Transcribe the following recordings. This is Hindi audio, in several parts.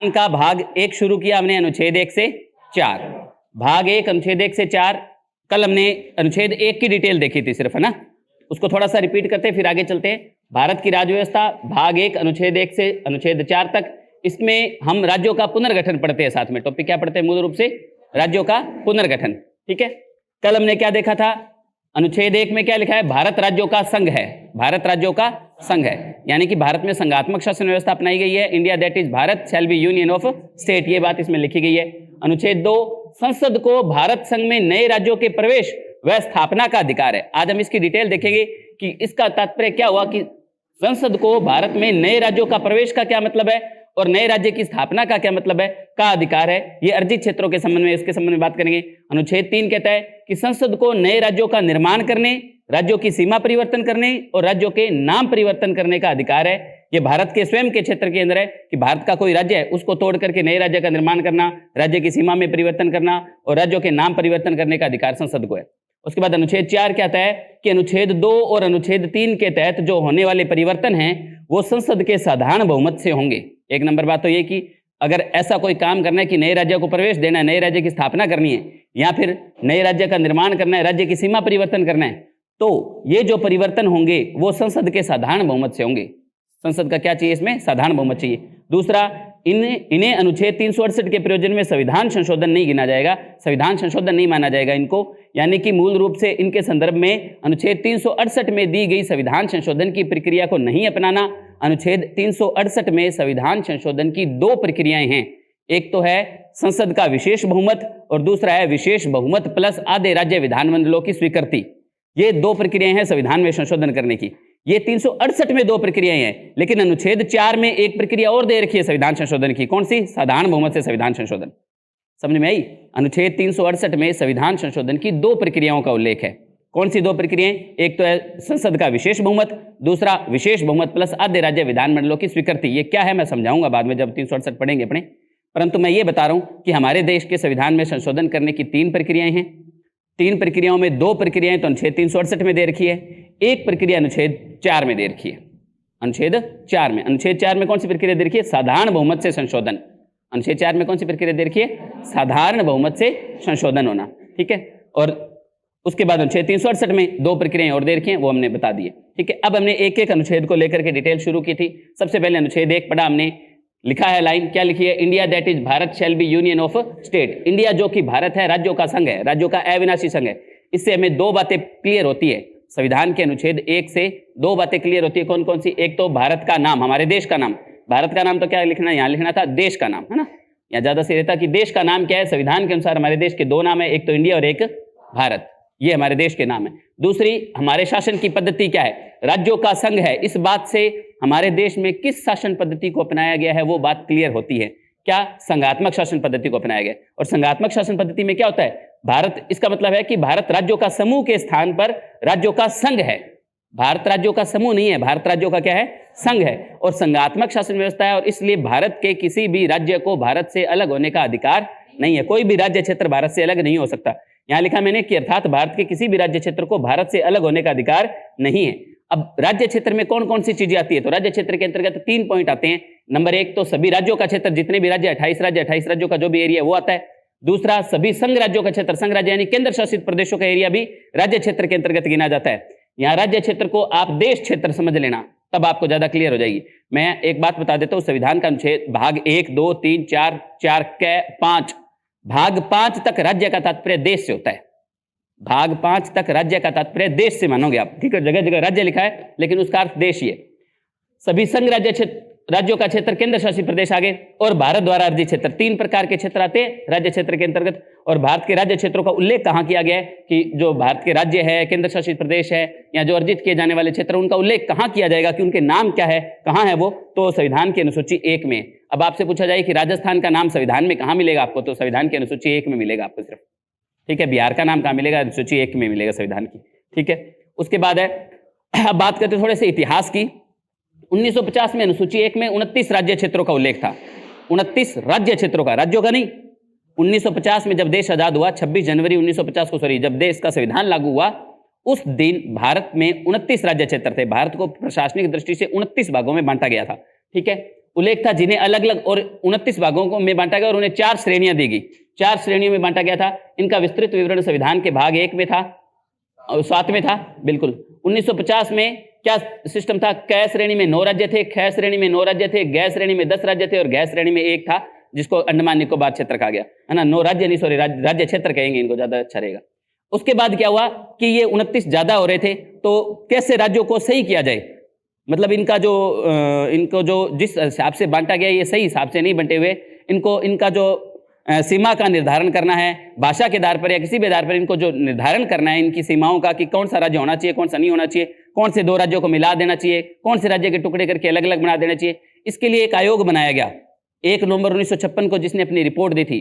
का भाग 1 शुरू किया हमने अनुच्छेद 1 से 4। भाग 1 अनुच्छेद 1 से 4, कल हमने अनुच्छेद 1 की डिटेल देखी थी सिर्फ, है ना। उसको थोड़ा सा रिपीट करते फिर आगे चलते हैं। भारत की राज्य व्यवस्था भाग 1 अनुच्छेद 1 से अनुच्छेद 4 तक, इसमें हम राज्यों का पुनर्गठन पढ़ते हैं। साथ में टॉपिक क्या पढ़ते हैं? मूल रूप से राज्यों का पुनर्गठन। ठीक है, कल हमने क्या देखा था? अनुच्छेद 1 में क्या लिखा है? भारत राज्यों का संघ है। भारत राज्यों का संघ है, यानी कि भारत में संघात्मक शासन व्यवस्था अपनाई गई है। India that is Bharat shall be union of state, ये बात इसमें लिखी गई है। अनुच्छेद 2, संसद को भारत संघ में नए राज्यों के प्रवेश व स्थापना का अधिकार है। आज हम इसकी डिटेल देखेंगे कि इसका तात्पर्य क्या हुआ कि संसद को भारत में नए राज्यों का प्रवेश का क्या मतलब है और नए राज्य की स्थापना का क्या मतलब है, का अधिकार है। ये अर्जित क्षेत्रों के संबंध में, इसके संबंध में बात करेंगे। अनुच्छेद 3 कहता है कि संसद को नए राज्यों का निर्माण करने, राज्यों की सीमा परिवर्तन करने और राज्यों के नाम परिवर्तन करने का अधिकार है। ये भारत के स्वयं के क्षेत्र के अंदर है कि भारत का कोई राज्य है उसको तोड़ करके नए राज्य का निर्माण करना, राज्य की सीमा में परिवर्तन करना और राज्यों के नाम परिवर्तन करने का अधिकार संसद को है। उसके बाद अनुच्छेद 4 कहता है कि अनुच्छेद 2 और अनुच्छेद 3 के तहत जो होने वाले परिवर्तन हैं वो संसद के साधारण बहुमत से होंगे। एक नंबर बात तो ये कि अगर ऐसा कोई काम करना है कि नए राज्य को प्रवेश देना है, नए राज्य की स्थापना करनी है या फिर नए राज्य का निर्माण करना है, राज्य की सीमा परिवर्तन करना है, तो ये जो परिवर्तन होंगे वो संसद के साधारण बहुमत से होंगे। संसद का क्या चाहिए? इसमें साधारण बहुमत चाहिए। दूसरा, इन्हें अनुच्छेद 368 के प्रयोजन में संविधान संशोधन नहीं गिना जाएगा, संविधान संशोधन नहीं माना जाएगा इनको, यानी कि मूल रूप से इनके संदर्भ में अनुच्छेद 368 में दी गई संविधान संशोधन की प्रक्रिया को नहीं अपनाना। अनुच्छेद 368 में संविधान संशोधन की 2 प्रक्रियाएं हैं, एक तो है संसद का विशेष बहुमत और दूसरा है विशेष बहुमत प्लस आधे राज्य विधानमंडलों की स्वीकृति। ये 2 प्रक्रियाएं हैं संविधान में संशोधन करने की। ये 368 में 2 प्रक्रियाएं हैं, लेकिन अनुच्छेद 4 में एक प्रक्रिया और दे रखी है संविधान संशोधन की। कौन सी? साधारण बहुमत से संविधान संशोधन। समझ में आई? अनुच्छेद 368 में संविधान संशोधन की 2 प्रक्रियाओं का उल्लेख है। कौन सी 2 प्रक्रियाएं? एक तो है संसद का विशेष बहुमत, दूसरा विशेष बहुमत प्लस आधे राज्य विधानमंडलों की स्वीकृति। ये क्या है मैं समझाऊंगा बाद में जब 368 पढ़ेंगे अपने, परंतु मैं ये बता रहा हूं कि हमारे देश के संविधान में संशोधन करने की 3 प्रक्रियाएं हैं। 3 प्रक्रियाओं में 2 प्रक्रियाएं तो अनुच्छेद 368 में दे रखी है, एक प्रक्रिया अनुच्छेद 4 में दे रखी है। अनुच्छेद 4 में कौन सी प्रक्रिया दे रखी है? साधारण बहुमत से संशोधन। अनुच्छेद 4 में कौन सी प्रक्रिया दे रखी है? साधारण बहुमत से संशोधन होना। ठीक है, और उसके बाद अनुच्छेद 368 में 2 प्रक्रियाएं और दे रखी हैं, वो हमने बता दिए। ठीक है, अब हमने एक एक अनुच्छेद को लेकर के डिटेल शुरू की थी। सबसे पहले अनुच्छेद 1 पढ़ा हमने, लिखा है लाइन, क्या लिखी है? India that is Bharat shall be union of state. India जो कि भारत है, राज्यों का संघ है, राज्यों का अविनाशी संघ है। इससे हमें 2 बातें क्लियर होती है। संविधान के अनुच्छेद 1 से 2 बातें क्लियर होती है। कौन कौन सी? एक तो भारत का नाम, हमारे देश का नाम। भारत का नाम तो क्या लिखना है? यहाँ लिखना था देश का नाम, है ना। यहाँ ज्यादा सही रहता कि देश का नाम क्या है। संविधान के अनुसार हमारे देश के 2 नाम है, एक तो इंडिया और एक भारत। ये हमारे देश के नाम है। दूसरी, हमारे शासन की पद्धति क्या है? राज्यों का संघ है। इस बात से हमारे देश में किस शासन पद्धति को अपनाया गया है वो बात क्लियर होती है। क्या? संघात्मक शासन पद्धति को अपनाया गया। और संघात्मक शासन पद्धति में क्या होता है? भारत, इसका मतलब है कि भारत राज्यों का समूह के स्थान पर राज्यों का संघ है। भारत राज्यों का समूह नहीं है, भारत राज्यों का क्या है? संघ है। और संघात्मक शासन व्यवस्था है, और इसलिए भारत के किसी भी राज्य को भारत से अलग होने का अधिकार नहीं है। कोई भी राज्य क्षेत्र भारत से अलग नहीं हो सकता। यहां लिखा मैंने कि अर्थात भारत के किसी भी राज्य क्षेत्र को भारत से अलग होने का अधिकार नहीं है। अब राज्य क्षेत्र में कौन कौन सी चीजें आती है? तो राज्य क्षेत्र के अंतर्गत 3 पॉइंट आते हैं। नंबर 1 तो सभी राज्यों का क्षेत्र, जितने भी राज्य 28 राज्यों का जो भी एरिया वो आता है। दूसरा, सभी संघ राज्यों का क्षेत्र, संघ राज्य यानी केंद्र शासित प्रदेशों का एरिया भी राज्य क्षेत्र के अंतर्गत गिना जाता है। यहाँ राज्य क्षेत्र को आप देश क्षेत्र समझ लेना, तब आपको ज्यादा क्लियर हो जाएगी। मैं एक बात बता देता हूँ, संविधान का अनुच्छेद भाग 1, 2, 3, 4 के 5, भाग 5 तक राज्य का तात्पर्य देश से होता है। भाग 5 तक राज्य का तात्पर्य देश से मानोगे आप। ठीक है, जगह जगह राज्य लिखा है लेकिन उसका अर्थ देश ही है। सभी संघ राज्यों का क्षेत्र, केंद्र शासित प्रदेश आगे, और भारत द्वारा अर्जित क्षेत्र, 3 प्रकार के क्षेत्र आते हैं राज्य क्षेत्र के अंतर्गत। और भारत के राज्य क्षेत्रों का उल्लेख कहाँ किया गया है कि जो भारत के राज्य है, केंद्र शासित प्रदेश है या जो अर्जित किए जाने वाले क्षेत्र, उनका उल्लेख कहाँ किया जाएगा कि उनके नाम क्या है, कहाँ है वो? तो संविधान की अनुसूची 1 में। अब आपसे पूछा जाए कि राजस्थान का नाम संविधान में कहाँ मिलेगा आपको, तो संविधान की अनुसूची 1 में मिलेगा आपको सिर्फ। ठीक है, बिहार का नाम कहाँ मिलेगा? अनुसूची 1 में मिलेगा संविधान की। ठीक है, उसके बाद है, अब बात करते थोड़े से इतिहास की। 1950 में अनुसूची 1 में 29 राज्य क्षेत्रों का उल्लेख था। 29 राज्य क्षेत्रों का, राज्यों का नहीं। 1950 में जब देश आजाद हुआ, 26 जनवरी 1950 को, जब देश का संविधान लागू हुआ, उस दिन भारत में 29 राज्य क्षेत्र थे। भारत को प्रशासनिक दृष्टि से 29 भागों में बांटा गया था। ठीक है, उल्लेख था जिन्हें अलग अलग और 29 भागों में बांटा गया और उन्हें 4 श्रेणियां दी गई। 4 श्रेणियों में बांटा गया था। इनका विस्तृत विवरण संविधान के भाग 1 में था और 7 में था। बिल्कुल 1950 में क्या सिस्टम था? क श्रेणी में 9 राज्य थे, ख श्रेणी में 9 राज्य थे, ग श्रेणी में 10 राज्य थे और घ श्रेणी में 1 था, जिसको अंडमान निकोबार क्षेत्र कहा गया, है ना। 9 राज्य नहीं, सॉरी, राज्य क्षेत्र कहेंगे इनको, ज्यादा अच्छा रहेगा। उसके बाद क्या हुआ कि ये 29 ज्यादा हो रहे थे, तो कैसे राज्यों को सही किया जाए, मतलब इनका जो इनको जो जिस हिसाब से बांटा गया ये सही हिसाब से नहीं बंटे हुए, इनको इनका जो सीमा का निर्धारण करना है भाषा के आधार पर या किसी भी आधार पर, इनको जो निर्धारण करना है इनकी सीमाओं का कि कौन सा राज्य होना चाहिए, कौन सा नहीं होना चाहिए, कौन से 2 राज्यों को मिला देना चाहिए, कौन से राज्य के टुकड़े करके अलग अलग बना देना चाहिए, इसके लिए एक आयोग बनाया गया 1 नवंबर 1956 को, जिसने अपनी रिपोर्ट दी थी।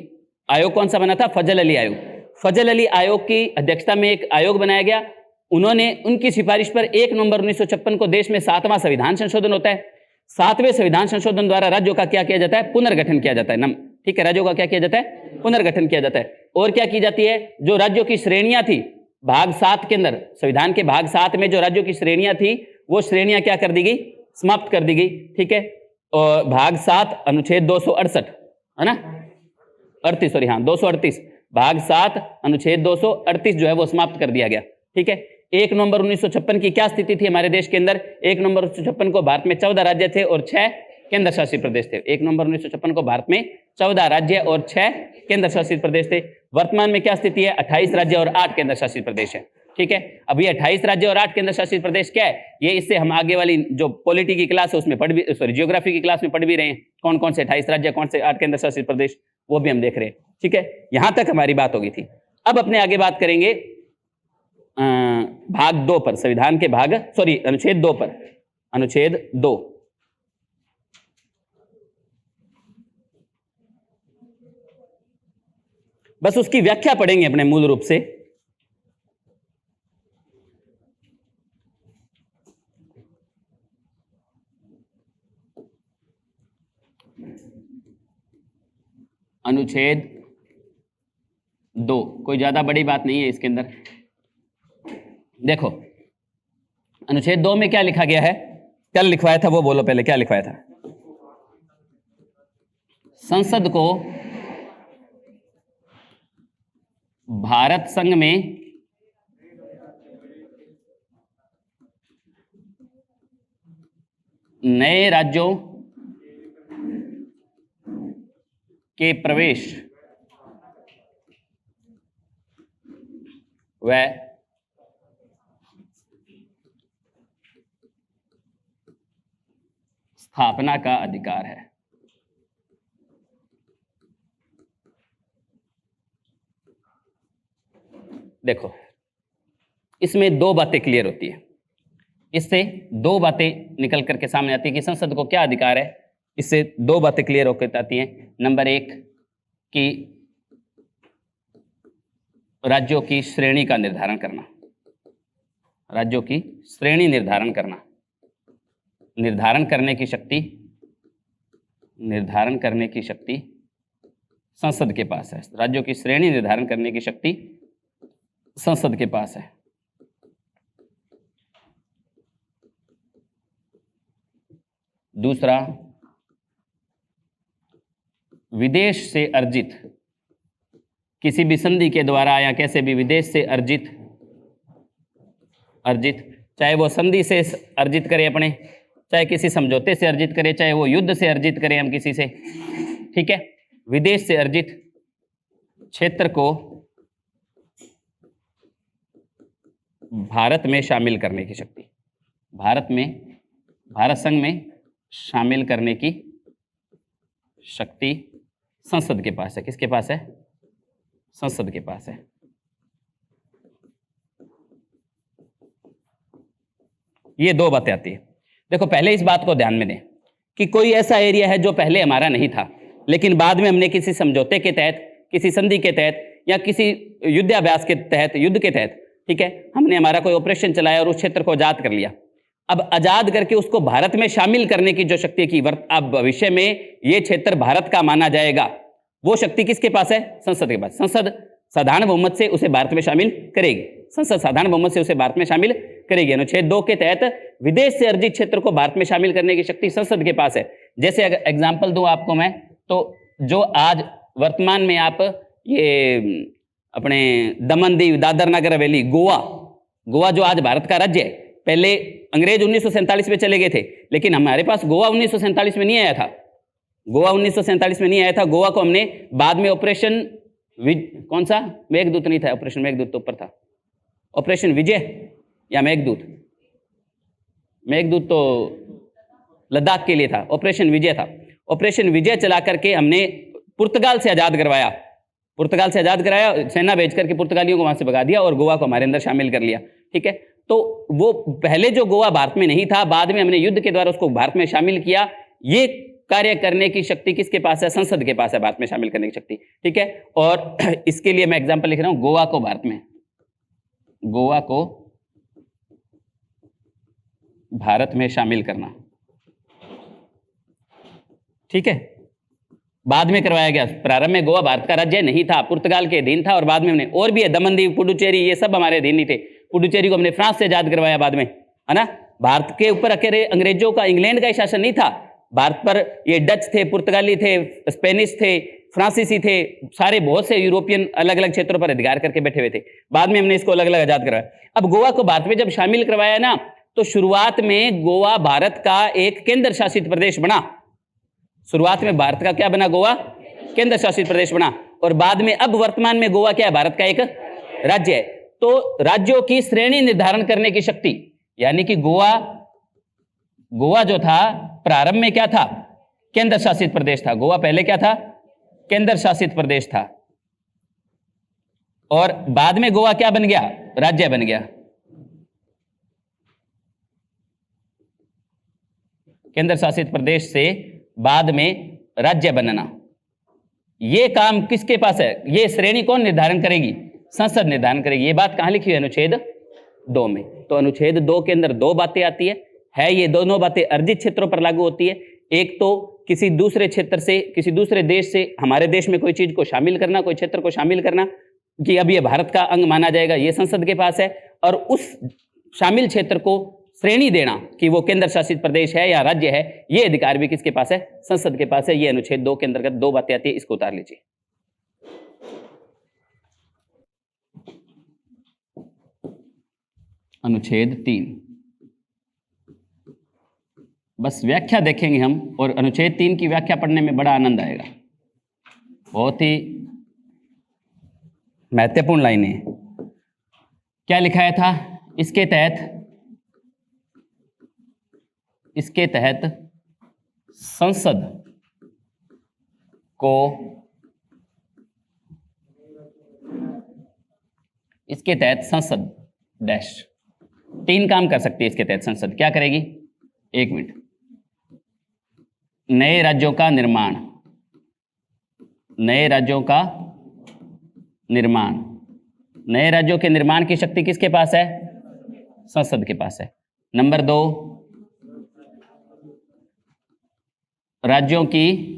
आयोग कौन सा बना था? फजल अली आयोग। फजल अली आयोग की अध्यक्षता में एक आयोग बनाया गया। उन्होंने उनकी सिफारिश पर 1 नवंबर 1956 को देश में 7वां संविधान संशोधन होता है। 7वें संविधान संशोधन द्वारा राज्यों का क्या किया जाता है? पुनर्गठन किया जाता है। ठीक है, राज्यों का क्या किया जाता है? पुनर्गठन किया जाता है। और क्या की जाती है? जो राज्यों की श्रेणियां थी भाग 7 के अंदर, संविधान के भाग 7 में जो राज्यों की श्रेणियां थी वो श्रेणियां क्या कर दी गई? समाप्त कर दी गई। ठीक है, और भाग 7 अनुच्छेद 268, है ना, 38, सॉरी, हाँ 238, भाग 7 अनुच्छेद 238 जो है वो समाप्त कर दिया गया। ठीक है, 1 नवंबर 1956 की क्या स्थिति थी हमारे देश के अंदर? 1 नवंबर 1956 को भारत में 14 राज्य थे और 6 केंद्र शासित प्रदेश थे। 1 नवंबर 1956 को भारत में 14 राज्य और 6 केंद्र शासित प्रदेश थे। वर्तमान में क्या स्थिति है? 28 राज्य और 8 केंद्र शासित प्रदेश है। ठीक है, अब ये 28 राज्य और 8 केंद्र शासित प्रदेश क्या है, ये इससे हम आगे वाली जो पॉलिटी की क्लास है उसमें पढ़ भी, सॉरी, जियोग्राफी की क्लास में पढ़ भी रहे हैं, कौन कौन से 28 राज्य, कौन से 8 केंद्र शासित प्रदेश, वो भी हम देख रहे हैं। ठीक है, यहां तक हमारी बात हो गई थी। अब अपने आगे बात करेंगे भाग 2 पर, संविधान के भाग, सॉरी, अनुच्छेद 2 पर। अनुच्छेद 2, बस उसकी व्याख्या पढ़ेंगे अपने मूल रूप से। अनुच्छेद 2 कोई ज्यादा बड़ी बात नहीं है इसके अंदर। देखो अनुच्छेद 2 में क्या लिखा गया है, कल लिखवाया था वो बोलो पहले, क्या लिखवाया था? संसद को भारत संघ में नए राज्यों के प्रवेश व स्थापना का अधिकार है। देखो इसमें 2 बातें क्लियर होती है, इससे 2 बातें निकल करके सामने आती है कि संसद को क्या अधिकार है। इससे 2 बातें क्लियर होकर आती हैं। नंबर 1 कि राज्यों की श्रेणी का निर्धारण करना, राज्यों की श्रेणी निर्धारण करना, निर्धारण करने की शक्ति, निर्धारण करने की शक्ति संसद के पास है। राज्यों की श्रेणी निर्धारण करने की शक्ति संसद के पास है। दूसरा, विदेश से अर्जित किसी भी संधि के द्वारा या कैसे भी विदेश से अर्जित चाहे वो संधि से अर्जित करे अपने, चाहे किसी समझौते से अर्जित करे, चाहे वो युद्ध से अर्जित करे हम किसी से, ठीक है, विदेश से अर्जित क्षेत्र को भारत में शामिल करने की शक्ति, भारत संघ में शामिल करने की शक्ति संसद के पास है। किसके पास है? संसद के पास है। ये 2 बातें आती है। देखो पहले इस बात को ध्यान में दें कि कोई ऐसा एरिया है जो पहले हमारा नहीं था, लेकिन बाद में हमने किसी समझौते के तहत, किसी संधि के तहत या किसी युद्धाभ्यास के तहत, युद्ध के तहत, ठीक है, हमने हमारा कोई ऑपरेशन चलाया और उस क्षेत्र को आजाद कर लिया। अब आजाद करके उसको भारत में शामिल करने की जो शक्ति की अब भविष्य में ये क्षेत्र भारत का माना जाएगा, वो शक्ति किसके पास है? संसद के पास। संसद साधारण बहुमत से उसे भारत में शामिल करेगी। संसद साधारण बहुमत से उसे भारत में शामिल करेगी। अनुच्छेद 2 के तहत विदेश से अर्जित क्षेत्र को भारत में शामिल करने की शक्ति संसद के पास है। जैसे अगर एग्जाम्पल दूं आपको मैं, तो जो आज वर्तमान में आप ये अपने दमन दीव, दादर नगर हवेली, गोवा जो आज भारत का राज्य है, पहले अंग्रेज 1947 में चले गए थे, लेकिन हमारे पास गोवा 1947 में नहीं आया था। गोवा 1947 में नहीं आया था। गोवा को हमने बाद में ऑपरेशन कौन सा, मेघदूत नहीं था, ऑपरेशन मेघदूत तो ऊपर था, ऑपरेशन विजय या मेघदूत, मेघदूत तो लद्दाख के लिए था, ऑपरेशन विजय था। ऑपरेशन विजय चला करके हमने पुर्तगाल से आज़ाद करवाया, पुर्तगाल से आज़ाद कराया, सेना भेज करके पुर्तगालियों को वहाँ से भगा दिया और गोवा को हमारे अंदर शामिल कर लिया। ठीक है, तो वो पहले जो गोवा भारत में नहीं था, बाद में हमने युद्ध के द्वारा उसको भारत में शामिल किया। ये कार्य करने की शक्ति किसके पास है? संसद के पास है, भारत में शामिल करने की शक्ति। ठीक है, और इसके लिए मैं एग्जाम्पल लिख रहा हूँ, गोवा को भारत में, गोवा को भारत में शामिल करना। ठीक है, बाद में करवाया गया। प्रारंभ में गोवा भारत का राज्य नहीं था, पुर्तगाल के अधीन था, और बाद में हमने, और भी है, दमन दीव, पुडुचेरी, ये सब हमारे अधीन नहीं थे। पुडुचेरी को हमने फ्रांस से आजाद करवाया बाद में, है ना। भारत के ऊपर अकेले अंग्रेजों का, इंग्लैंड का ही शासन नहीं था, भारत पर ये डच थे, पुर्तगाली थे, स्पेनिश थे, फ्रांसीसी थे, सारे बहुत से यूरोपियन अलग अलग क्षेत्रों पर अधिकार करके बैठे हुए थे। बाद में हमने इसको अलग अलग आजाद करवाया। अब गोवा को भारत में जब शामिल करवाया ना, तो शुरुआत में गोवा भारत का एक केंद्र शासित प्रदेश बना। शुरुआत में भारत का क्या बना? गोवा केंद्र शासित प्रदेश बना, और बाद में अब वर्तमान में गोवा क्या है? भारत का एक राज्य है। तो राज्यों की श्रेणी निर्धारण करने की शक्ति, यानी कि गोवा जो था प्रारंभ में क्या था? केंद्र शासित प्रदेश था। गोवा पहले क्या था? केंद्र शासित प्रदेश था, और बाद में गोवा क्या बन गया? राज्य बन गया। केंद्र शासित प्रदेश से बाद में राज्य बनना, यह काम किसके पास है? यह श्रेणी कौन निर्धारण करेगी? संसद निर्धारण करेगी। यह बात कहां लिखी है? अनुच्छेद 2 में। तो अनुच्छेद 2 के अंदर दो बातें आती है ये दोनों बातें अर्जित क्षेत्रों पर लागू होती है। एक तो किसी दूसरे क्षेत्र से, किसी दूसरे देश से हमारे देश में कोई चीज को शामिल करना, कोई क्षेत्र को शामिल करना, कि अब ये भारत का अंग माना जाएगा, ये संसद के पास है। और उस शामिल क्षेत्र को श्रेणी देना कि वो केंद्र शासित प्रदेश है या राज्य है, ये अधिकार भी किसके पास है? संसद के पास है। ये अनुच्छेद 2 के अंतर्गत दो बातें आती है, इसको उतार लीजिए। अनुच्छेद 3, बस व्याख्या देखेंगे हम, और अनुच्छेद 3 की व्याख्या पढ़ने में बड़ा आनंद आएगा। बहुत ही महत्वपूर्ण लाइनें हैं। क्या लिखाया था? इसके तहत संसद को, इसके तहत संसद डैश 3 काम कर सकती है। इसके तहत संसद क्या करेगी? 1 मिनट। नए राज्यों का निर्माण, नए राज्यों का निर्माण, नए राज्यों के निर्माण की शक्ति किसके पास है? संसद के पास है। नंबर 2, राज्यों की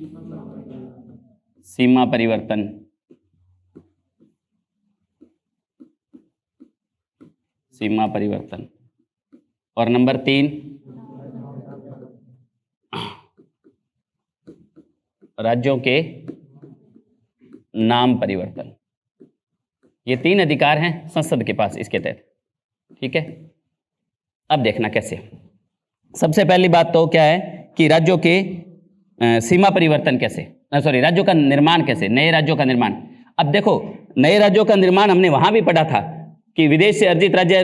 सीमा परिवर्तन, सीमा परिवर्तन। और नंबर 3, राज्यों के नाम परिवर्तन। ये 3 अधिकार हैं संसद के पास इसके तहत। ठीक है, अब देखना कैसे। सबसे पहली बात तो क्या है कि राज्यों के सीमा परिवर्तन कैसे, राज्यों का निर्माण कैसे, नए राज्यों का निर्माण। अब देखो, नए राज्यों का निर्माण हमने वहां भी पढ़ा था कि विदेश से अर्जित राज्य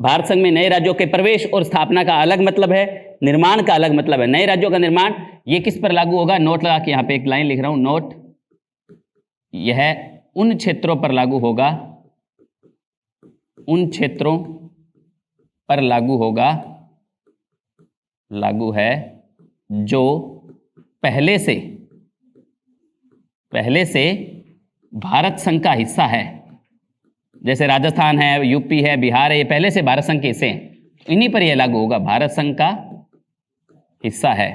भारत संघ में नए राज्यों के प्रवेश और स्थापना का अलग मतलब है, निर्माण का अलग मतलब है। नए राज्यों का निर्माण ये किस पर लागू होगा? नोट लगा के यहाँ पे एक लाइन लिख रहा हूं, नोट, यह उन क्षेत्रों पर लागू होगा, उन क्षेत्रों पर लागू होगा, लागू है जो पहले से भारत संघ का हिस्सा है। जैसे राजस्थान है, यूपी है, बिहार है, ये पहले से भारत संघ के हिस्से हैं, इन्हीं पर यह लागू होगा। भारत संघ का हिस्सा है,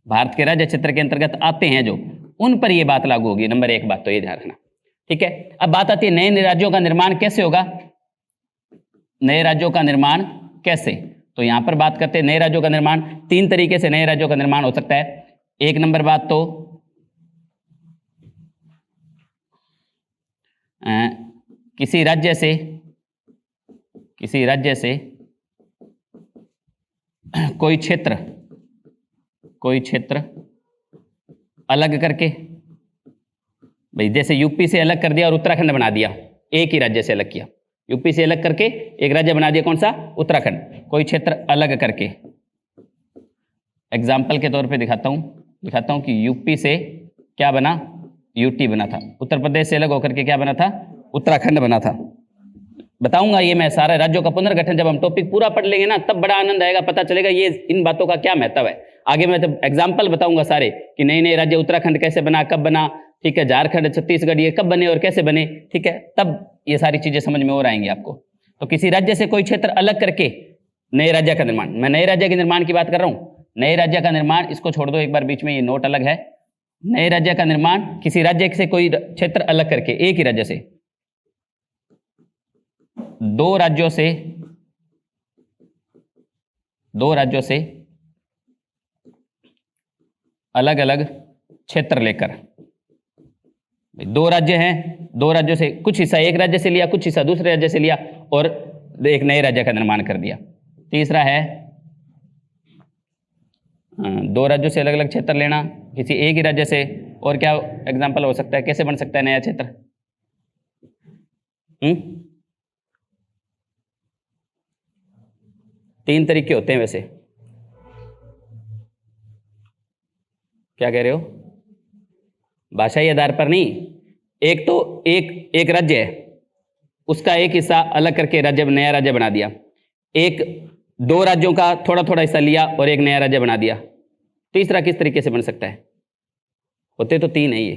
भारत के राज्य क्षेत्र के अंतर्गत आते हैं जो, उन पर यह बात लागू होगी। नंबर 1 बात तो ये ध्यान रखना। ठीक है, अब बात आती है नए राज्यों का निर्माण कैसे होगा? नए राज्यों का निर्माण कैसे? तो यहां पर बात करते हैं नए राज्यों का निर्माण। 3 तरीके से नए राज्यों का निर्माण हो सकता है। एक नंबर बात तो किसी राज्य से कोई क्षेत्र अलग करके, भाई जैसे यूपी से अलग कर दिया और उत्तराखंड बना दिया, एक ही राज्य से अलग किया, यूपी से अलग करके एक राज्य बना दिया, कौन सा? उत्तराखंड। कोई क्षेत्र अलग करके, एग्जाम्पल के तौर पे दिखाता हूं कि यूपी से क्या बना? यूटी बना था। उत्तर प्रदेश से अलग होकर के क्या बना था? उत्तराखंड बना था। बताऊंगा ये मैं सारे राज्यों का पुनर्गठन, जब हम टॉपिक पूरा पढ़ लेंगे ना तब बड़ा आनंद आएगा, पता चलेगा ये इन बातों का क्या महत्व है। आगे मैं जब एग्जाम्पल बताऊंगा सारे कि नए नए राज्य उत्तराखंड कैसे बना, कब बना, ठीक है, झारखंड, छत्तीसगढ़ ये कब बने और कैसे बने, ठीक है, तब ये सारी चीजें समझ में और आएंगी आपको। तो किसी राज्य से कोई क्षेत्र अलग करके नए राज्य का निर्माण, मैं नए राज्य के निर्माण की बात कर रहा हूं। नए राज्य का निर्माण, इसको छोड़ दो एक बार, बीच में ये नोट अलग है। नए राज्य का निर्माण किसी राज्य से कोई क्षेत्र अलग करके, एक ही राज्य से दो राज्यों से अलग अलग क्षेत्र लेकर, दो राज्य हैं, दो राज्यों से कुछ हिस्सा एक राज्य से लिया, कुछ हिस्सा दूसरे राज्य से लिया और एक नए राज्य का निर्माण कर दिया। तीसरा है दो राज्यों से अलग अलग क्षेत्र लेना किसी एक ही राज्य से। और क्या एग्जांपल हो सकता है, कैसे बन सकता है नया क्षेत्र? तीन तरीके होते हैं वैसे, क्या कह रहे हो? भाषाई आधार पर नहीं, एक तो एक राज्य है, उसका एक हिस्सा अलग करके राज्य, नया राज्य बना दिया। एक दो राज्यों का थोड़ा थोड़ा हिस्सा लिया और एक नया राज्य बना दिया। तीसरा किस तरीके से बन सकता है? होते तो तीन है ये।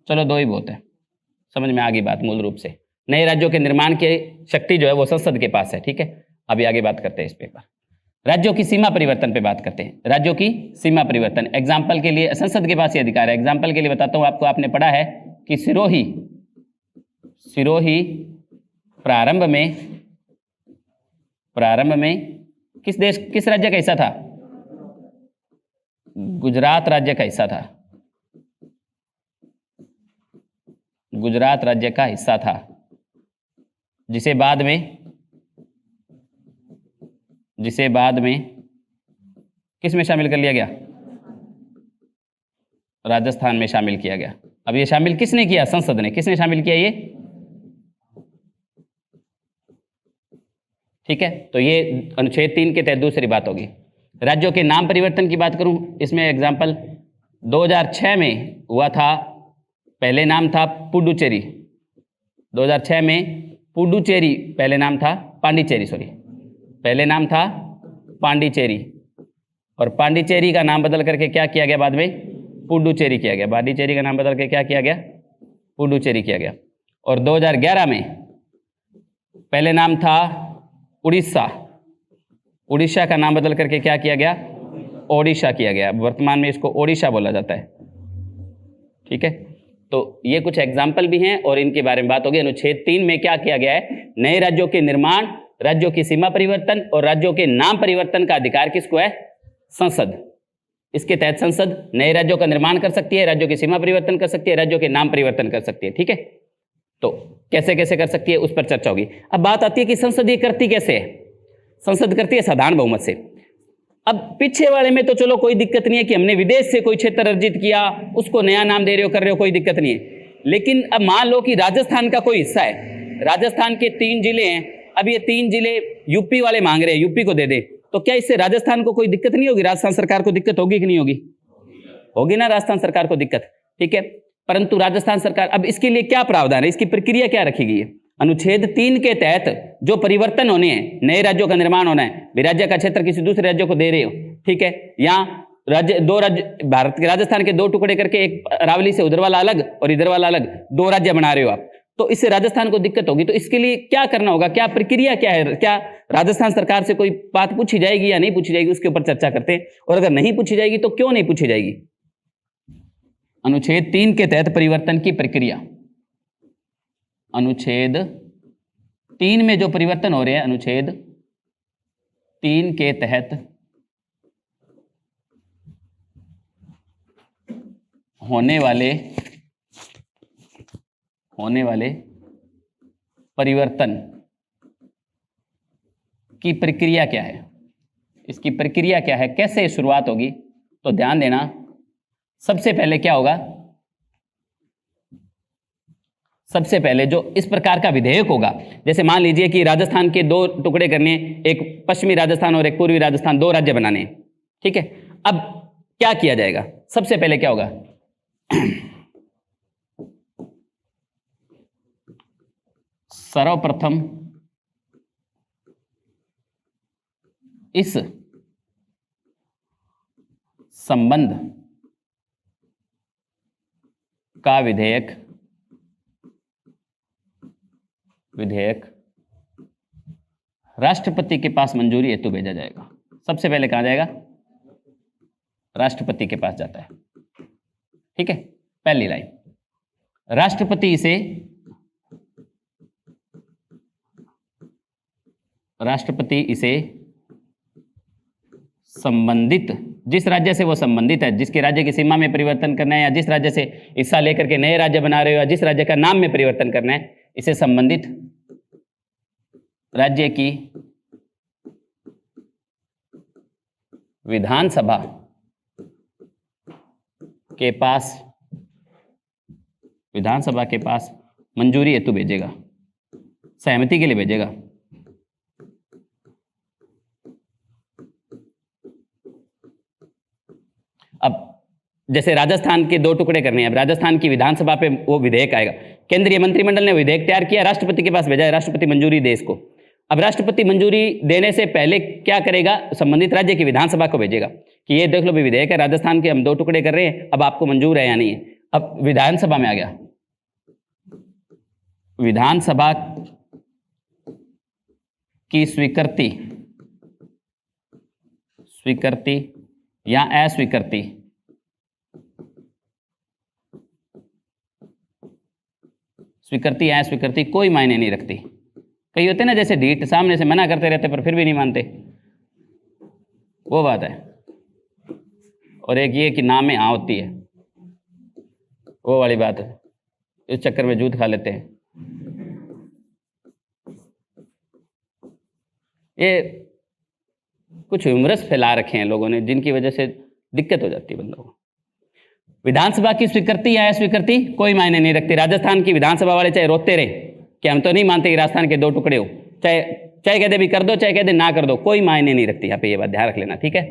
चलो दो ही बहुत है, समझ में आ गई बात। मूल रूप से नए राज्यों के निर्माण की शक्ति जो है वो संसद के पास है, ठीक है। अभी आगे बात करते हैं इस पेपर। राज्यों की सीमा परिवर्तन पे बात करते हैं। राज्यों की सीमा परिवर्तन, एग्जाम्पल के लिए संसद के पास ये अधिकार है। एग्जाम्पल के लिए बताता हूं आपको, आपने पढ़ा है कि सिरोही प्रारंभ में किस राज्य का हिस्सा था? गुजरात राज्य का हिस्सा था। गुजरात राज्य का हिस्सा था, जिसे बाद में किस में शामिल कर लिया गया? राजस्थान में शामिल किया गया। अब ये शामिल किसने किया? संसद ने। किसने शामिल किया ये? ठीक है, तो ये अनुच्छेद 3 के तहत दूसरी बात होगी। राज्यों के नाम परिवर्तन की बात करूं, इसमें एग्जाम्पल 2006 में हुआ था, पहले नाम था पुडुचेरी। 2006 में पुडुचेरी, पहले नाम था पांडिचेरी, पहले नाम था पांडिचेरी, और पांडिचेरी का नाम बदल करके क्या किया गया? बाद में पुडुचेरी किया गया। पांडिचेरी का नाम बदल के क्या किया गया? पुडुचेरी किया गया। और 2011 में पहले नाम था उड़ीसा का नाम बदल करके क्या किया गया? ओडिशा किया गया। वर्तमान में इसको ओडिशा बोला जाता है, ठीक है। तो ये कुछ एग्जाम्पल भी हैं और इनके बारे में बात होगी। अनुच्छेद 3 में क्या किया गया है? नए राज्यों के निर्माण, राज्यों की सीमा परिवर्तन और राज्यों के नाम परिवर्तन का अधिकार किसको है? संसद। इसके तहत संसद नए राज्यों का निर्माण कर सकती है, राज्यों की सीमा परिवर्तन कर सकती है, राज्यों के नाम परिवर्तन कर सकती है, ठीक है। तो कैसे कैसे कर सकती है उस पर चर्चा होगी। अब बात आती है कि संसद ये करती कैसे है? संसद करती है साधारण बहुमत से। अब पीछे वाले में तो चलो कोई दिक्कत नहीं है कि हमने विदेश से कोई क्षेत्र अर्जित किया, उसको नया नाम दे रहे हो, कर रहे हो, कोई दिक्कत नहीं है। लेकिन अब मान लो कि राजस्थान का कोई हिस्सा है, राजस्थान के 3 जिले हैं, अब ये 3 जिले यूपी वाले मांग रहे हैं, यूपी को दे दे, तो क्या इससे राजस्थान को कोई दिक्कत नहीं होगी? राजस्थान सरकार को दिक्कत होगी कि नहीं होगी? होगी ना, राजस्थान सरकार को दिक्कत, ठीक है। परंतु राजस्थान सरकार, अब इसके लिए क्या प्रावधान है, इसकी प्रक्रिया क्या रखी गई है? अनुच्छेद 3 के तहत जो परिवर्तन होने हैं, नए राज्यों का निर्माण होना है, राज्य का क्षेत्र किसी दूसरे राज्य को दे रहे हो, ठीक है। यहाँ दो राज्य, भारत के राजस्थान के 2 टुकड़े करके, एक अरावली से उधर वाला अलग और इधर वाला अलग, 2 राज्य बना रहे हो आप, तो इससे राजस्थान को दिक्कत होगी। तो इसके लिए क्या करना होगा, क्या प्रक्रिया क्या है? क्या राजस्थान सरकार से कोई बात पूछी जाएगी या नहीं पूछी जाएगी, उसके ऊपर चर्चा करते हैं। और अगर नहीं पूछी जाएगी तो क्यों नहीं पूछी जाएगी? अनुच्छेद 3 के तहत परिवर्तन की प्रक्रिया, अनुच्छेद 3 में जो परिवर्तन हो रहे हैं अनुच्छेद 3 के तहत होने वाले परिवर्तन की प्रक्रिया क्या है, इसकी प्रक्रिया क्या है, कैसे शुरुआत होगी। तो ध्यान देना, सबसे पहले क्या होगा, सबसे पहले जो इस प्रकार का विधेयक होगा, जैसे मान लीजिए कि राजस्थान के 2 टुकड़े करने, एक पश्चिमी राजस्थान और एक पूर्वी राजस्थान, 2 राज्य बनाने, ठीक है। अब क्या किया जाएगा, सबसे पहले क्या होगा, सर्वप्रथम इस संबंध का विधेयक राष्ट्रपति के पास मंजूरी हेतु भेजा जाएगा। सबसे पहले कहां जाएगा, राष्ट्रपति के पास जाता है, ठीक है। पहली लाइन, राष्ट्रपति इसे संबंधित, जिस राज्य से वो संबंधित है, जिसके राज्य की सीमा में परिवर्तन करना है, या जिस राज्य से हिस्सा लेकर के नए राज्य बना रहे हो, या जिस राज्य का नाम में परिवर्तन करना है, इसे संबंधित राज्य की विधानसभा के पास मंजूरी हेतु भेजेगा, सहमति के लिए भेजेगा। अब जैसे राजस्थान के 2 टुकड़े करने हैं, अब राजस्थान की विधानसभा पे वो विधेयक आएगा, केंद्रीय मंत्रिमंडल ने विधेयक तैयार किया, राष्ट्रपति के पास भेजा है, राष्ट्रपति मंजूरी दे इसको। अब राष्ट्रपति मंजूरी देने से पहले क्या करेगा, संबंधित राज्य की विधानसभा को भेजेगा कि ये देख लो भी विधेयक है, राजस्थान के हम 2 टुकड़े कर रहे हैं, अब आपको मंजूर है या नहीं है। अब विधानसभा में आ गया, विधानसभा की स्वीकृति या अस्वीकृति, स्वीकृति या अस्वीकृति कोई मायने नहीं रखती। कई होते ना जैसे ढीठ, सामने से मना करते रहते पर फिर भी नहीं मानते, वो बात है। और एक ये कि नाम में हाँ होती है, वो वाली बात है, इस चक्कर में जूत खा लेते हैं। ये कुछ ह्यूमरस फैला रखे हैं लोगों ने, जिनकी वजह से दिक्कत हो जाती है बंदों को। विधानसभा की स्वीकृति या अस्वीकृति कोई मायने नहीं रखती। राजस्थान की विधानसभा वाले चाहे रोते रहे कि हम तो नहीं मानते कि राजस्थान के 2 टुकड़े हो, चाहे कहते भी कर दो, चाहे कहते ना कर दो, कोई मायने नहीं रखती। यहाँ पे ये बात ध्यान रख लेना, ठीक है।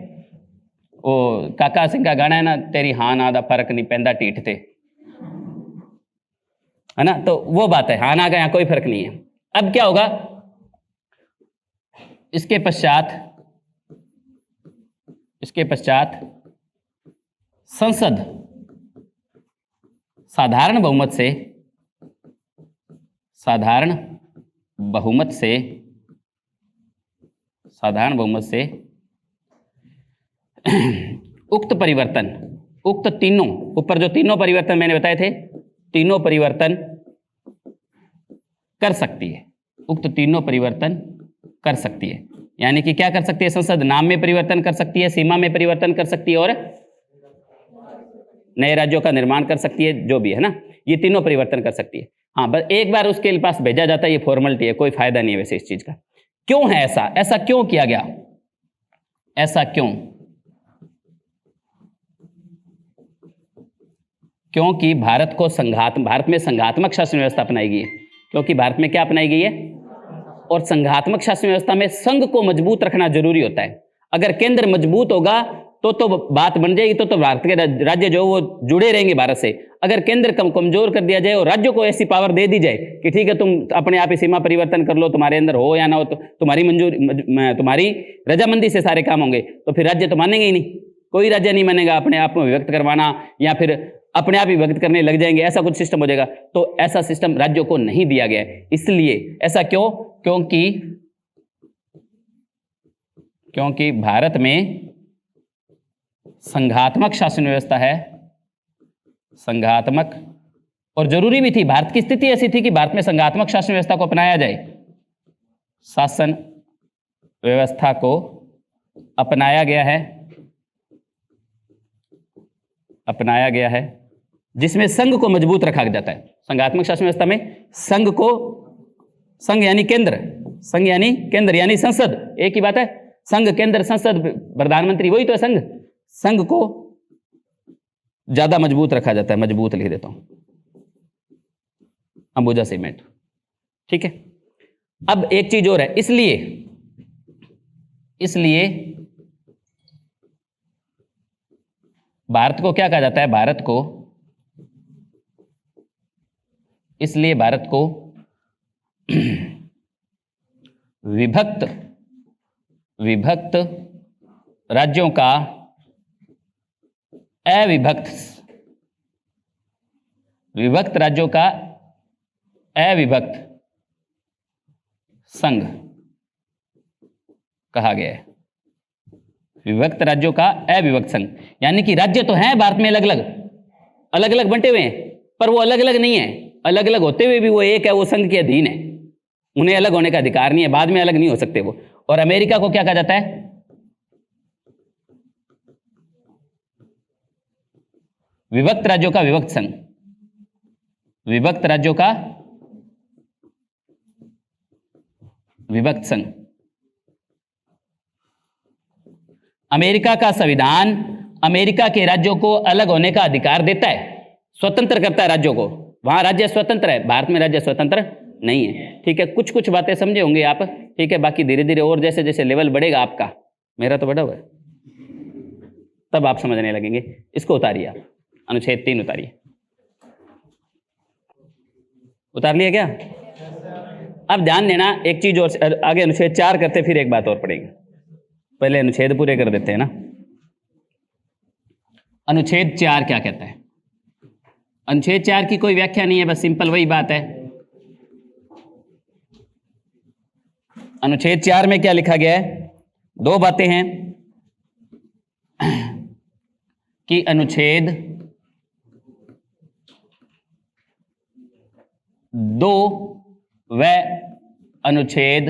वो काका सिंह का गाना है ना, तेरी हाँ ना दा फर्क नहीं पैंदा टीठ थे, है ना, तो वो बात है, हाँ ना का यहाँ कोई फर्क नहीं है। अब क्या होगा, इसके पश्चात संसद साधारण बहुमत से उक्त तीनों, ऊपर जो तीनों परिवर्तन मैंने बताए थे, तीनों परिवर्तन कर सकती है, उक्त तीनों परिवर्तन कर सकती है। यानी कि क्या कर सकती है, संसद नाम में परिवर्तन कर सकती है, सीमा में परिवर्तन कर सकती है और नए राज्यों का निर्माण कर सकती है, जो भी है ना, ये तीनों परिवर्तन कर सकती है। हाँ, बस एक बार उसके पास भेजा जाता है, ये फॉर्मेलिटी है, कोई फायदा नहीं है वैसे इस चीज का। क्यों है ऐसा क्यों किया गया, ऐसा क्योंकि भारत में संघात्मक शासन व्यवस्था अपनाई गई है। क्योंकि भारत में क्या अपनाई गई है, और संघात्मक शासन व्यवस्था में संघ को मजबूत रखना जरूरी होता है। अगर केंद्र मजबूत होगा तो बात बन जाएगी, तो भारत के राज्य जो वो जुड़े रहेंगे भारत से। अगर केंद्र कमजोर कर दिया जाए और राज्यों को ऐसी पावर दे दी जाए कि ठीक है तुम अपने आप ही सीमा परिवर्तन कर लो, तुम्हारे अंदर हो या ना हो, तो तुम्हारी रजामंदी से सारे काम होंगे, तो फिर राज्य तो मानेंगे ही नहीं। कोई राज्य नहीं मानेगा अपने आप को व्यक्त करवाना, या फिर अपने आप ही व्यक्त करने लग जाएंगे, ऐसा कुछ सिस्टम हो जाएगा। तो ऐसा सिस्टम राज्यों को नहीं दिया गया है। इसलिए ऐसा क्योंकि भारत में संघात्मक शासन व्यवस्था है, संघात्मक, और जरूरी भी थी। भारत की स्थिति ऐसी थी कि भारत में संघात्मक शासन व्यवस्था को अपनाया जाए, शासन व्यवस्था को अपनाया गया है जिसमें संघ को मजबूत रखा जाता है। संघात्मक शासन व्यवस्था में संघ यानी केंद्र यानी संसद, एक ही बात है। संघ, केंद्र, संसद, प्रधानमंत्री, वही तो है संघ। संघ को ज्यादा मजबूत रखा जाता है। मजबूत लिख देता हूं, अंबुजा सीमेंट। ठीक है। अब एक चीज और है, इसलिए भारत को क्या कहा जाता है? भारत को विभक्त राज्यों का अविभक्त संघ कहा गया है। विभक्त राज्यों का अविभक्त संघ, यानी कि राज्य तो हैं भारत में अलग अलग बंटे हुए हैं, पर वो अलग अलग नहीं है। अलग अलग होते हुए भी वो एक है, वो संघ के अधीन है। उन्हें अलग होने का अधिकार नहीं है, बाद में अलग नहीं हो सकते वो। और अमेरिका को क्या कहा जाता है? विभक्त राज्यों का विभक्त संघ। विभक्त राज्यों का विभक्त संघ। अमेरिका का संविधान अमेरिका के राज्यों को अलग होने का अधिकार देता है, स्वतंत्र करता है राज्यों को। वहां राज्य स्वतंत्र है, भारत में राज्य स्वतंत्र नहीं है। ठीक है, कुछ बातें समझे होंगे आप। ठीक है, बाकी धीरे धीरे और जैसे जैसे लेवल बढ़ेगा आपका, मेरा तो बढ़ा हुआ है, तब आप समझने लगेंगे। इसको उतारिए आप, अनुच्छेद 3 उतारिए। उतार लिया क्या? अब ध्यान देना एक चीज और, आगे अनुच्छेद 4 करते फिर एक बात और पढ़ेंगे। पहले अनुच्छेद पूरे कर देते हैं ना। अनुच्छेद 4 क्या कहता है? अनुच्छेद 4 की कोई व्याख्या नहीं है, बस सिंपल वही बात है। अनुच्छेद 4 में क्या लिखा गया है? दो बातें हैं कि अनुच्छेद 2 व अनुच्छेद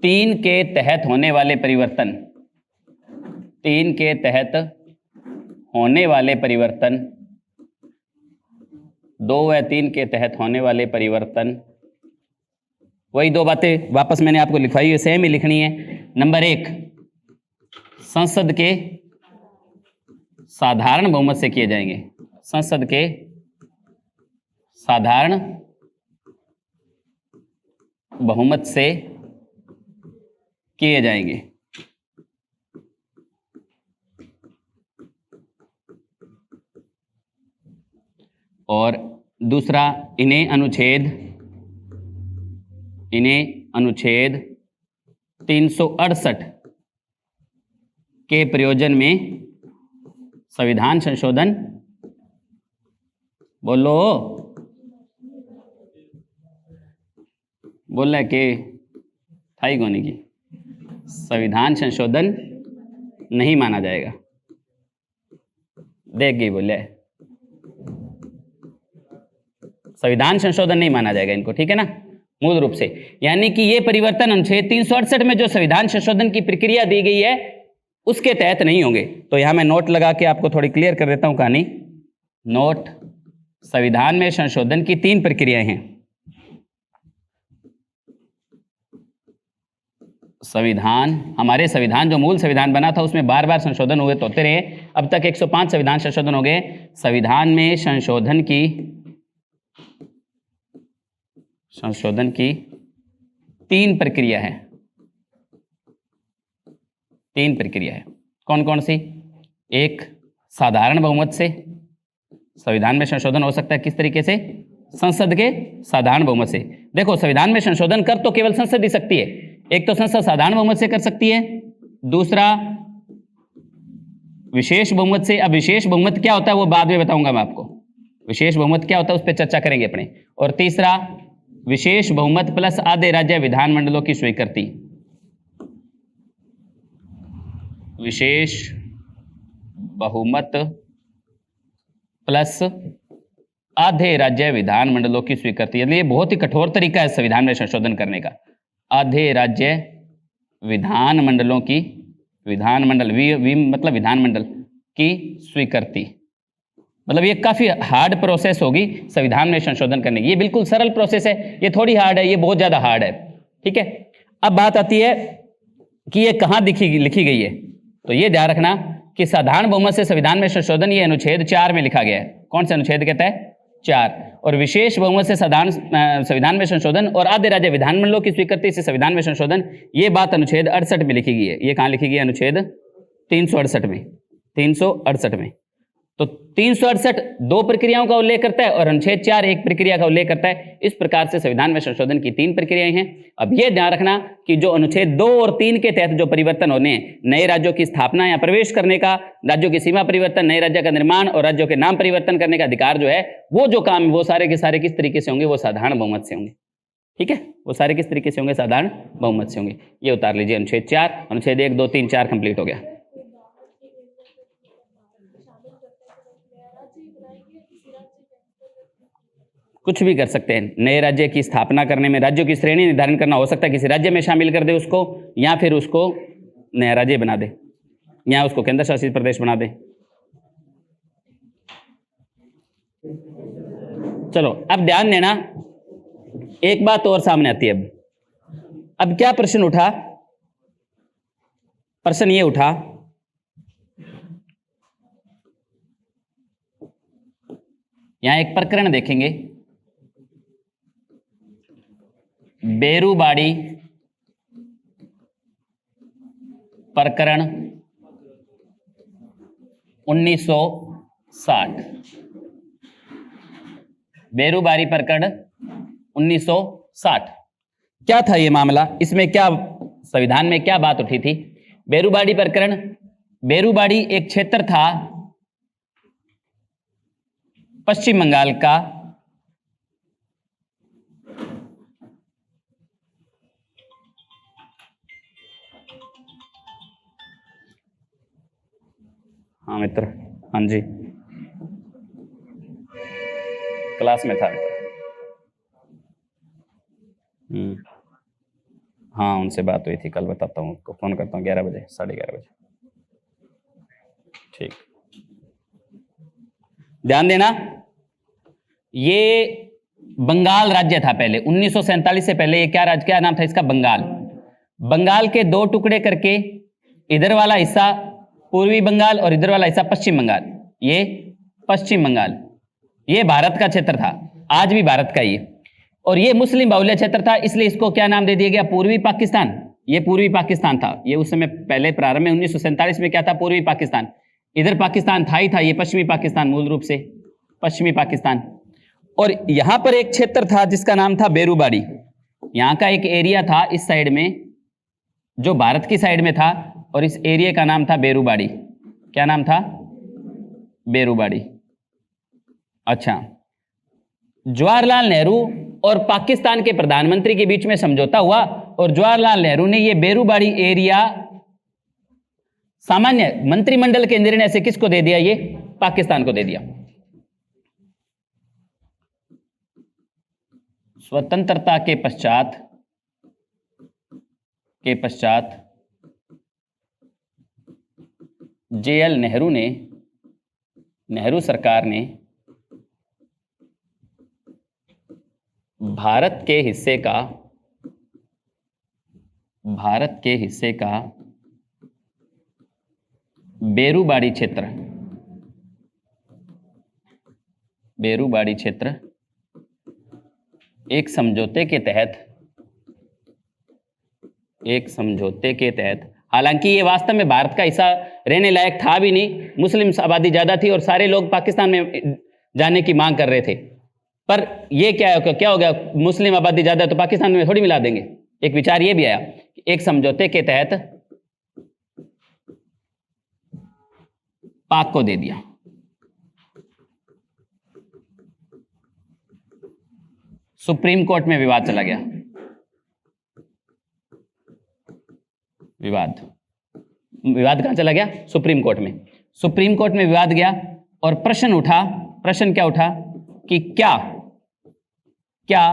3 के तहत होने वाले परिवर्तन, 3 के तहत होने वाले परिवर्तन, 2 व 3 के तहत होने वाले परिवर्तन, वही दो बातें वापस मैंने आपको लिखवाई है, सेम ही लिखनी है। नंबर 1, संसद के साधारण बहुमत से किए जाएंगे। संसद के साधारण बहुमत से किए जाएंगे। और दूसरा, इन्हें अनुच्छेद 368 के प्रयोजन में संविधान संशोधन, बोलो बोल रहे के थाई गोनी की, संविधान संशोधन नहीं माना जाएगा। देख गई बोले, संविधान संशोधन नहीं माना जाएगा इनको, ठीक है ना, मूल रूप से। यानी कि ये परिवर्तन अनुच्छेद 368 में जो संविधान संशोधन की प्रक्रिया दी गई है उसके तहत नहीं होंगे। तो यहां मैं नोट लगा के आपको थोड़ी क्लियर कर देता हूं कहानी। नोट, संविधान में संशोधन की 3 प्रक्रियाएं हैं। संविधान, हमारे संविधान जो मूल संविधान बना था उसमें बार बार संशोधन हुए तो होते रहे। अब तक 105 संविधान संशोधन हो गए। संविधान में संशोधन की 3 प्रक्रिया है। 3 प्रक्रिया है। कौन कौन सी? एक, साधारण बहुमत से संविधान में संशोधन हो सकता है। किस तरीके से? संसद के साधारण बहुमत से। देखो, संविधान में संशोधन कर तो केवल संसद ही सकती है। एक तो संसद साधारण बहुमत से कर सकती है, दूसरा विशेष बहुमत से। अब विशेष बहुमत क्या होता है वो बाद में बताऊंगा मैं आपको। विशेष बहुमत क्या होता है उस पर चर्चा करेंगे अपने। और तीसरा, विशेष बहुमत प्लस आधे राज्य विधानमंडलों की स्वीकृति। विशेष बहुमत प्लस आधे राज्य विधानमंडलों की स्वीकृति, ये बहुत ही कठोर तरीका है संविधान में संशोधन करने का। आधे राज्य विधानमंडलों की, विधानमंडल वी मतलब विधानमंडल की स्वीकृति, मतलब ये काफी हार्ड प्रोसेस होगी संविधान में संशोधन करने की। ये बिल्कुल सरल प्रोसेस है, ये थोड़ी हार्ड है, ये बहुत ज्यादा हार्ड है। ठीक है, अब बात आती है कि ये कहां लिखी गई है। तो ये ध्यान रखना कि साधारण बहुमत से संविधान में संशोधन ये अनुच्छेद 4 में लिखा गया है। कौन सा अनुच्छेद कहता है? 4। और विशेष बहुमत से साधारण संविधान में संशोधन और आधे राज्य विधानमंडलों की स्वीकृति से संविधान में संशोधन, ये बात अनुच्छेद 68 में लिखी गई है। ये कहां लिखी गई है? अनुच्छेद 368 में। 368 में। तो 368 2 प्रक्रियाओं का उल्लेख करता है और अनुच्छेद 4 1 प्रक्रिया का उल्लेख करता है। इस प्रकार से संविधान में संशोधन की 3 प्रक्रियाएं हैं। अब यह ध्यान रखना कि जो अनुच्छेद 2 और 3 के तहत जो परिवर्तन होने हैं, नए राज्यों की स्थापना या प्रवेश करने का, राज्यों की सीमा परिवर्तन, नए राज्य का निर्माण और राज्यों के नाम परिवर्तन करने का अधिकार जो है, वो जो काम वो सारे के सारे किस तरीके से होंगे? वो साधारण बहुमत से होंगे। ठीक है, वो सारे किस तरीके से होंगे? साधारण बहुमत से होंगे। ये उतार लीजिए अनुच्छेद 4, अनुच्छेद 1 2 3 4 कंप्लीट हो गया। कुछ भी कर सकते हैं। नए राज्य की स्थापना करने में राज्यों की श्रेणी निर्धारण करना, हो सकता है किसी राज्य में शामिल कर दे उसको, या फिर उसको नया राज्य बना दे, या उसको केंद्र शासित प्रदेश बना दे। चलो अब ध्यान देना, एक बात और सामने आती है। अब क्या प्रश्न उठा? प्रश्न ये उठा, यहां एक प्रकरण देखेंगे, बेरुबाड़ी प्रकरण 1960। बेरुबाड़ी प्रकरण 1960 क्या था ये मामला? इसमें क्या संविधान में क्या बात उठी थी? बेरुबाड़ी प्रकरण, बेरुबाड़ी एक क्षेत्र था पश्चिम बंगाल का, हाँ मित्र, हाँ जी, क्लास में था मित्र। हाँ उनसे बात हुई थी, कल बताता हूँ, उसको फोन करता हूँ 11 बजे, 11:30 बजे। ठीक, ध्यान देना, ये बंगाल राज्य था पहले। 1947 से पहले ये क्या राज्य, क्या नाम था इसका? बंगाल। बंगाल के 2 टुकड़े करके, इधर वाला हिस्सा पूर्वी बंगाल और इधर वाला हिस्सा पश्चिम बंगाल। ये पश्चिम बंगाल, ये भारत का क्षेत्र था, आज भी भारत का ही। और ये मुस्लिम बाहुल्य क्षेत्र था, इसलिए इसको क्या नाम दे दिया गया? पूर्वी पाकिस्तान। ये पूर्वी पाकिस्तान था, ये उस समय पहले प्रारंभ में 1947 में क्या था? पूर्वी पाकिस्तान। इधर पाकिस्तान था ही था, ये पश्चिमी पाकिस्तान, मूल रूप से पश्चिमी पाकिस्तान। और यहां पर एक क्षेत्र था जिसका नाम था बेरुबाड़ी। यहां का एक एरिया था इस साइड में, जो भारत की साइड में था, और इस एरिया का नाम था बेरुबाड़ी। क्या नाम था? बेरुबाड़ी। अच्छा, जवाहरलाल नेहरू और पाकिस्तान के प्रधानमंत्री के बीच में समझौता हुआ और जवाहरलाल नेहरू ने ये बेरुबाड़ी एरिया सामान्य मंत्रिमंडल के निर्णय से किसको दे दिया? ये पाकिस्तान को दे दिया। स्वतंत्रता के पश्चात JL नेहरू ने, नेहरू सरकार ने भारत के हिस्से का बेरुबाड़ी क्षेत्र एक समझौते के तहत, हालांकि ये वास्तव में भारत का हिस्सा रहने लायक था भी नहीं, मुस्लिम आबादी ज्यादा थी और सारे लोग पाकिस्तान में जाने की मांग कर रहे थे। पर ये क्या हो गया, मुस्लिम आबादी ज्यादा है तो पाकिस्तान में थोड़ी मिला देंगे। एक विचार ये भी आया, एक समझौते के तहत पाक को दे दिया। सुप्रीम कोर्ट में विवाद चला गया। विवाद कहां चला गया? सुप्रीम कोर्ट में। सुप्रीम कोर्ट में विवाद गया और प्रश्न क्या उठा? कि क्या क्या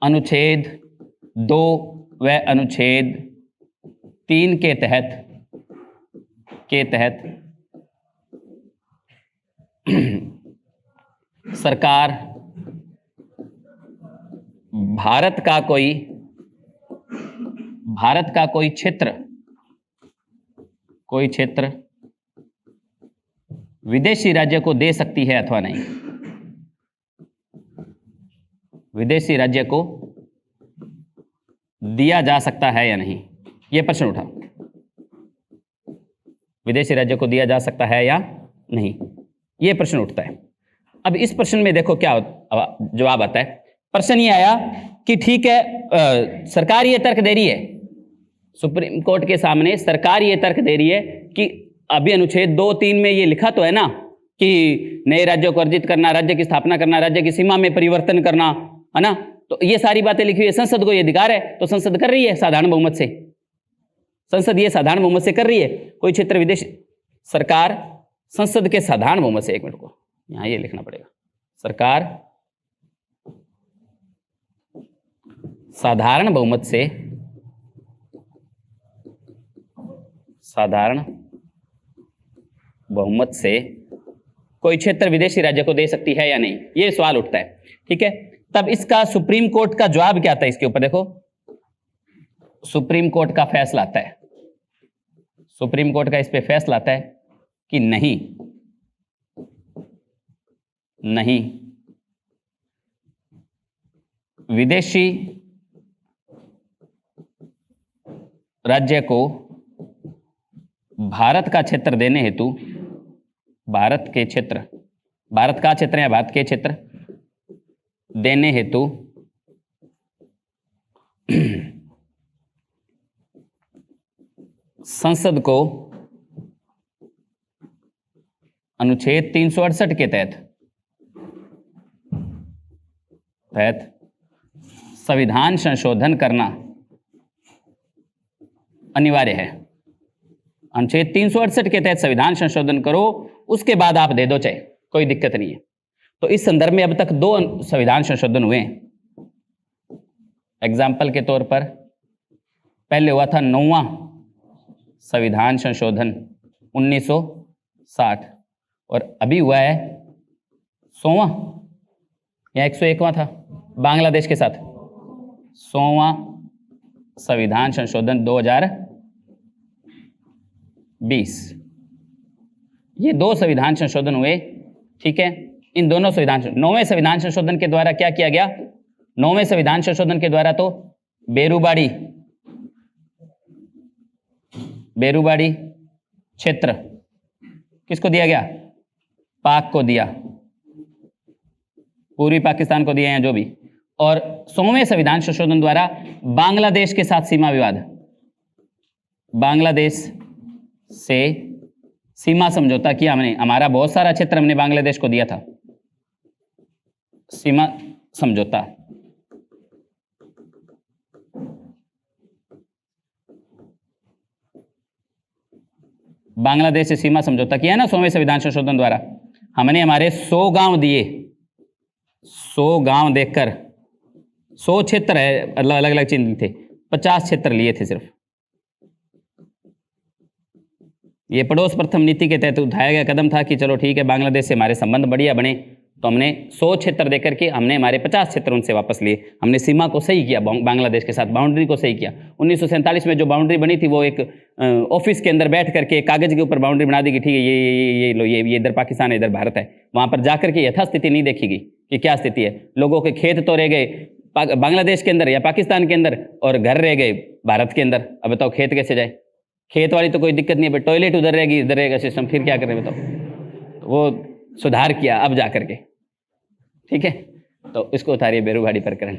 अनुच्छेद 2 व अनुच्छेद 3 के तहत सरकार भारत का कोई क्षेत्र विदेशी राज्य को दे सकती है अथवा नहीं। विदेशी राज्य को दिया जा सकता है या नहीं, यह प्रश्न उठा। विदेशी राज्य को दिया जा सकता है या नहीं, यह प्रश्न उठता है। अब इस प्रश्न में देखो क्या जवाब आता है। प्रश्न ये आया कि ठीक है, सरकार ये तर्क दे रही है, सुप्रीम कोर्ट के सामने सरकार ये तर्क दे रही है कि अभी अनुच्छेद 2-3 में ये लिखा तो है ना कि नए राज्यों को अर्जित करना, राज्य की स्थापना करना, राज्य की सीमा में परिवर्तन करना, है ना, तो ये सारी बातें लिखी हुई है, संसद को ये अधिकार है, तो संसद कर रही है साधारण बहुमत से। संसद ये साधारण बहुमत से कर रही है। कोई क्षेत्र विदेश सरकार संसद के साधारण बहुमत से, एक मिनट को यहां ये लिखना पड़ेगा, सरकार साधारण बहुमत से कोई क्षेत्र विदेशी राज्य को दे सकती है या नहीं, ये सवाल उठता है। ठीक है, तब इसका सुप्रीम कोर्ट का जवाब क्या आता है इसके ऊपर? देखो, सुप्रीम कोर्ट का फैसला आता है, सुप्रीम कोर्ट का इस पे फैसला आता है कि नहीं विदेशी राज्य को भारत का क्षेत्र देने हेतु, भारत का क्षेत्र या भारत के क्षेत्र देने हेतु संसद को अनुच्छेद 368 के तहत संविधान संशोधन करना अनिवार्य है। अनुच्छेद 368 के तहत संविधान संशोधन करो, उसके बाद आप दे दो चाहे, कोई दिक्कत नहीं है। तो इस संदर्भ में अब तक 2 संविधान संशोधन हुए हैं। एग्जाम्पल के तौर पर पहले हुआ था 9वां संविधान संशोधन 1960, और अभी हुआ है 100वां या 101वां था बांग्लादेश के साथ, 100वां संविधान संशोधन 2020। ये 2 संविधान संशोधन हुए। ठीक है, इन दोनों संविधान, 9वें संविधान संशोधन के द्वारा क्या किया गया? 9वें संविधान संशोधन के द्वारा तो बेरूबाड़ी क्षेत्र किसको दिया गया? पाक को दिया, पूर्वी पाकिस्तान को दिया या जो भी। और 100वें संविधान संशोधन द्वारा बांग्लादेश के साथ सीमा विवाद, बांग्लादेश से सीमा समझौता किया हमने, हमारा बहुत सारा क्षेत्र हमने बांग्लादेश को दिया था, सीमा समझौता। बांग्लादेश से सीमा समझौता किया है ना 100वें संविधान संशोधन द्वारा। हमने हमारे 100 गांव दिए, 100 गांव देखकर, 100 क्षेत्र है, अलग अलग चिन्ह थे, 50 क्षेत्र लिए थे सिर्फ। ये पड़ोस प्रथम नीति के तहत उठाया गया कदम था कि चलो ठीक है, बांग्लादेश से हमारे संबंध बढ़िया बने, तो हमने 100 क्षेत्र देकर के हमने हमारे 50 क्षेत्र उनसे वापस लिए। हमने सीमा को सही किया, बांग्लादेश के साथ बाउंड्री को सही किया। 1947 में जो बाउंड्री बनी थी वो एक ऑफिस के अंदर बैठ करके कागज के ऊपर बाउंड्री बना दी कि ठीक है ये लो, ये इधर पाकिस्तान है, इधर भारत है। वहाँ पर जाकर के यथास्थिति नहीं देखी गई कि क्या स्थिति है। लोगों के खेत तो रह गए बांग्लादेश के अंदर या पाकिस्तान के अंदर, और घर रह गए भारत के अंदर। अब बताओ खेत कैसे जाए? खेत वाली तो कोई दिक्कत नहीं है, टॉयलेट उधर रहेगी, इधर रहेगा सिस्टम, फिर क्या करें बताओ? तो वो सुधार किया अब जा करके। ठीक है, तो इसको उतारिए बेरूबाड़ी प्रकरण।